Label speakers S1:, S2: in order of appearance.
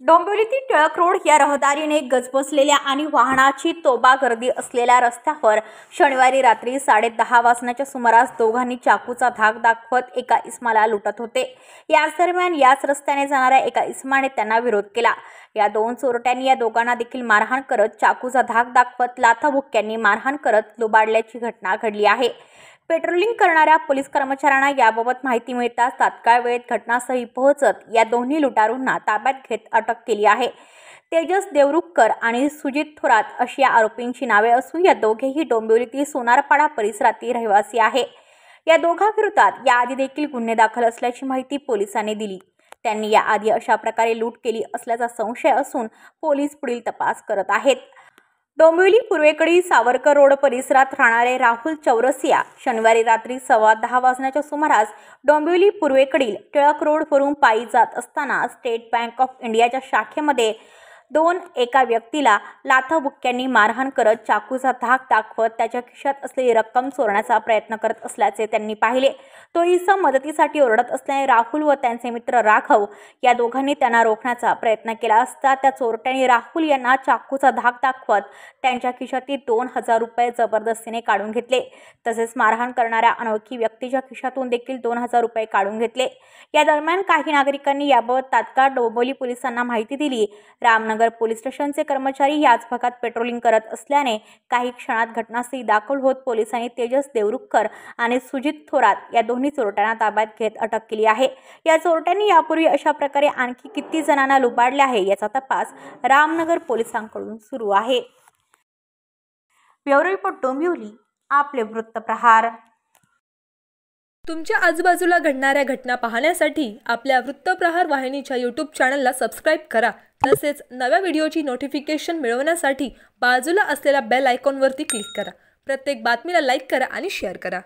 S1: डोंबिवलीतील Tilak road या रहदारीने गजबजलेल्या आणि वाहनाची तोबा गर्दी असलेल्या रस्त्यावर शनिवारी रात्री 10:30 वाजण्याच्या सुमारास दोघांनी चाकूचा धाक दाखवत एका इसमाला लुटत होते। याच दरम्यान याच रस्त्याने जाणाऱ्या एका इसमाने त्यांना विरोध केला। या दोन चोरट्यांनी या दोघांना देखील मारहाण करत चाकूचा धाक दाखवत लाथाबुक्क्यांनी मारहाण करत लुबाडल्याची घटना घडली आहे। पेट्रोलिंग करणाऱ्या पोलीस कर्मचाऱ्यांना याबाबत माहिती मिळताच तात्काळ वेळेत घटनास्थळी पोहोचत या दोन्ही लुटारूंना ताब्यात घेत अटक केली आहे। तेजस देवरुखकर आणि सुजित थोरात अशी या आरोपींची नावे असून या दोघेही डोंबिवलीतील सोनारपाडा परिसरातील रहिवासी आहे। या दोघांविरोधात याआधी देखील गुन्हे दाखल असल्याची माहिती पोलिसांनी दिली। त्यांनी याआधी अशा प्रकारे लूट केली असल्याचा संशय असून पोलीस पुढील तपास करत आहेत। डोंबिवली पूर्वेकडील सावरकर रोड परिसरात राहणारे राहुल चौरसिया शनिवारी रात्री 10:15 वाजण्याच्या सुमारास डोंबिवली पूर्वेकडील टिळक रोडवरून पायी जात असताना स्टेट बँक ऑफ इंडियाच्या शाखेमध्ये एका व्यक्तीला लाथाबुक्क्यांनी मारहाण करत चाकूचा धाक दाखवत त्याच्या खिशात असलेली रक्कम चोरण्याचा प्रयत्न करत असल्याचे त्यांनी पाहिले। तो इसम मदतीसाठी ओरडत असल्याने राहुल व त्यांचे मित्र राघव या दोघांनी त्यांना रोखण्याचा प्रयत्न केला असता त्या चोरट्यांनी राहुल यांना चाकूचा धाक दाखवत त्यांच्या खिशातील 2000 रुपये जबरदस्तीने काढून घेतले। तसेच मारहाण करणाऱ्या अनोळखी व्यक्तीच्या खिशातून देखील 2000 रुपये काढून घेतले। या दरम्यान काही नागरिकांनी याबाबत तात्काळ डोंबिवली पोलिसांना माहिती दिली। रामनगर पोलीस स्टेशनचे कर्मचारी याच भागात पेट्रोलिंग करत असल्याने काही क्षणात घटनास्थळी दाखल होत पोलिसांनी तेजस देवरुखकर आणि सुजित थोरात या दोन्ही चोरट्यांना ताब्यात घेत अटक केली आहे। या चोरट्यांनी यापूर्वी अशा प्रकारे आणखी किती जणांना लुबाडले आहे याचा तपास रामनगर पोलिसांकडून सुरू आहे। ब्युरो रिपोर्ट डोंबिवली, आपले वृत्तप्रहार।
S2: तुमच्या आजूबाजूला घडणाऱ्या घटना पाहण्यासाठी आपल्या वृत्तप्रहार वाहिनीच्या YouTube चॅनलला सबस्क्राइब करा। तसेच नव्या व्हिडिओची नोटिफिकेशन मिळवण्यासाठी बाजूला असलेल्या बेल आयकॉनवरती क्लिक करा। प्रत्येक बातमीला लाईक करा आणि शेअर करा।